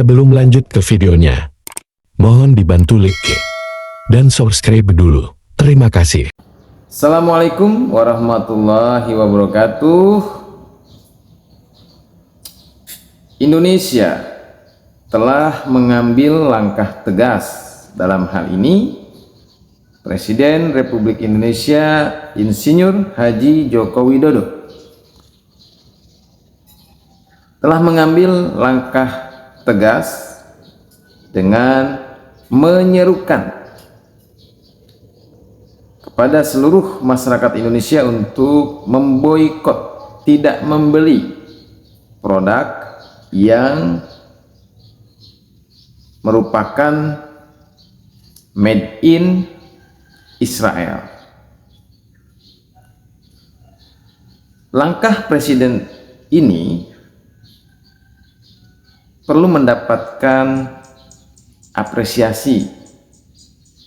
Sebelum lanjut ke videonya, mohon dibantu like dan subscribe dulu. Terima kasih. Assalamualaikum warahmatullahi wabarakatuh. Indonesia telah mengambil langkah tegas dalam hal ini. Presiden Republik Indonesia Insinyur Haji Joko Widodo telah mengambil langkah tegas dengan menyerukan kepada seluruh masyarakat Indonesia untuk memboikot, tidak membeli produk yang merupakan made in Israel. Langkah presiden ini perlu mendapatkan apresiasi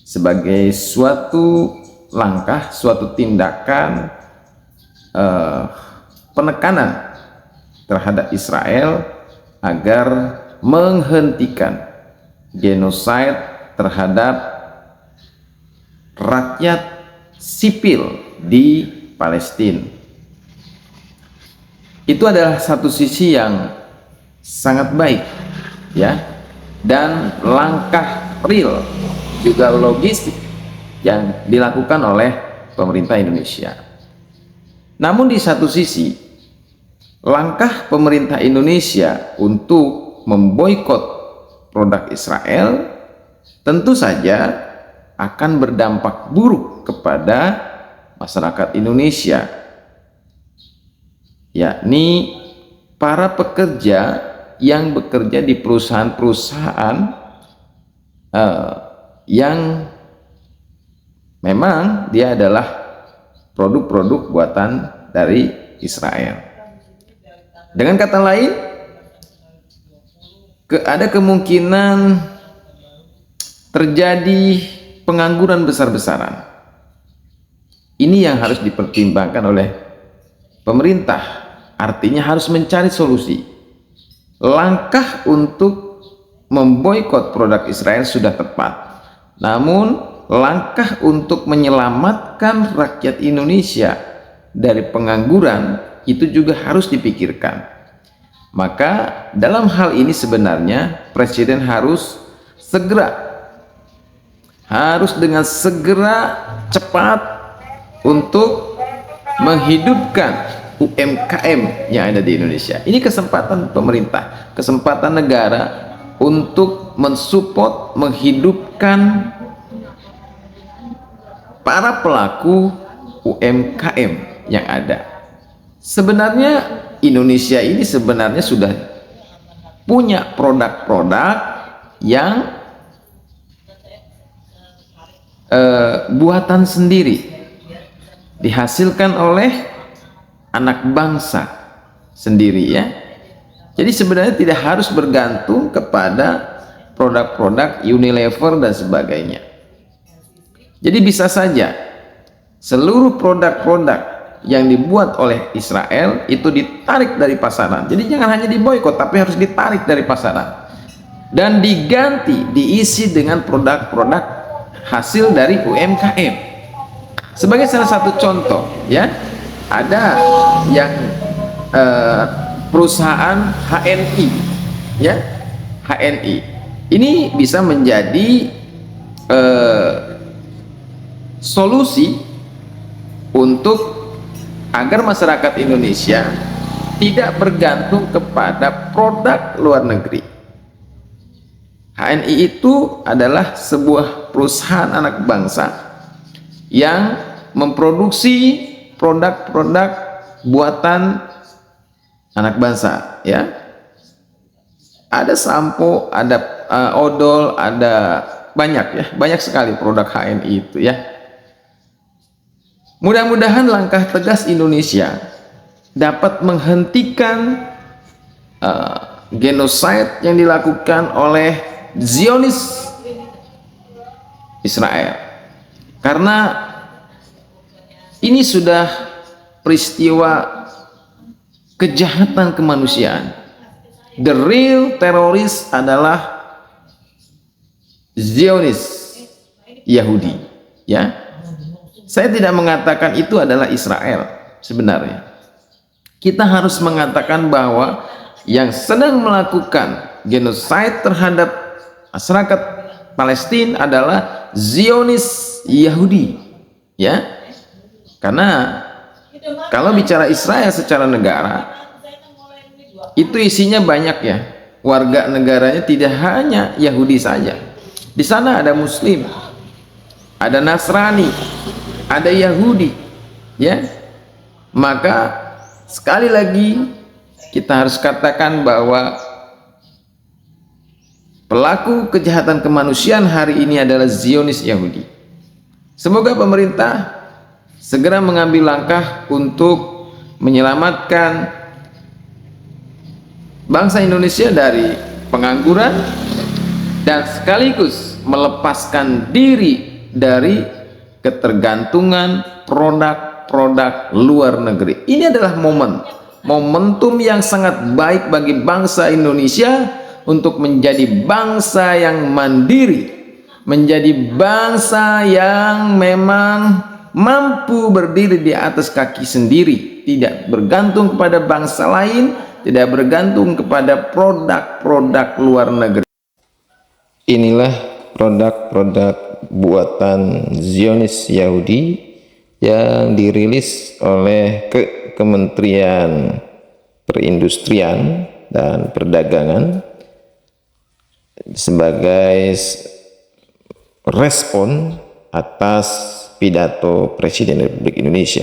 sebagai suatu langkah, suatu tindakan penekanan terhadap Israel agar menghentikan genosida terhadap rakyat sipil di Palestina. Itu adalah satu sisi yang sangat baik, ya, dan langkah real juga logistik yang dilakukan oleh pemerintah Indonesia. Namun di satu sisi, langkah pemerintah Indonesia untuk memboikot produk Israel tentu saja akan berdampak buruk kepada masyarakat Indonesia, yakni para pekerja yang bekerja di perusahaan-perusahaan yang memang dia adalah produk-produk buatan dari Israel. Dengan kata lain, ada kemungkinan terjadi pengangguran besar-besaran. Ini yang harus dipertimbangkan oleh pemerintah, artinya harus mencari solusi. Langkah untuk memboikot produk Israel sudah tepat, namun langkah untuk menyelamatkan rakyat Indonesia dari pengangguran itu juga harus dipikirkan. Maka dalam hal ini sebenarnya Presiden harus dengan segera cepat untuk menghidupkan UMKM yang ada di Indonesia. Ini kesempatan pemerintah, kesempatan negara untuk mensupport, menghidupkan para pelaku UMKM yang ada. Sebenarnya Indonesia ini sebenarnya sudah punya produk-produk yang buatan sendiri, dihasilkan oleh anak bangsa sendiri, ya. Jadi sebenarnya tidak harus bergantung kepada produk-produk Unilever dan sebagainya. Jadi bisa saja seluruh produk-produk yang dibuat oleh Israel itu ditarik dari pasaran. Jadi jangan hanya diboikot, tapi harus ditarik dari pasaran dan diisi dengan produk-produk hasil dari UMKM. Sebagai salah satu contoh, ya, ada yang perusahaan HNI, ya, HNI ini bisa menjadi solusi untuk agar masyarakat Indonesia tidak bergantung kepada produk luar negeri. HNI itu adalah sebuah perusahaan anak bangsa yang memproduksi produk-produk buatan anak bangsa, ya. Ada sampo, ada odol, ada banyak, ya, banyak sekali produk HNI itu, ya. Mudah-mudahan langkah tegas Indonesia dapat menghentikan genosida yang dilakukan oleh Zionis Israel, karena ini sudah peristiwa kejahatan kemanusiaan The real teroris adalah Zionis Yahudi, ya. Saya tidak mengatakan itu adalah Israel sebenarnya. Kita harus mengatakan bahwa yang sedang melakukan genosida terhadap masyarakat Palestina adalah Zionis Yahudi, ya. Karena kalau bicara Israel secara negara, itu isinya banyak ya. Warga negaranya tidak hanya Yahudi saja. Di sana ada Muslim, ada Nasrani, ada Yahudi, ya. Maka sekali lagi kita harus katakan bahwa pelaku kejahatan kemanusiaan hari ini adalah Zionis Yahudi. Semoga pemerintah segera mengambil langkah untuk menyelamatkan bangsa Indonesia dari pengangguran dan sekaligus melepaskan diri dari ketergantungan produk-produk luar negeri. Ini adalah momentum yang sangat baik bagi bangsa Indonesia untuk menjadi bangsa yang mandiri, menjadi bangsa yang memang mampu berdiri di atas kaki sendiri, tidak bergantung kepada bangsa lain, tidak bergantung kepada produk-produk luar negeri. Inilah produk-produk buatan Zionis Yahudi yang dirilis oleh Kementerian Perindustrian dan Perdagangan sebagai respon atas pidato Presiden Republik Indonesia.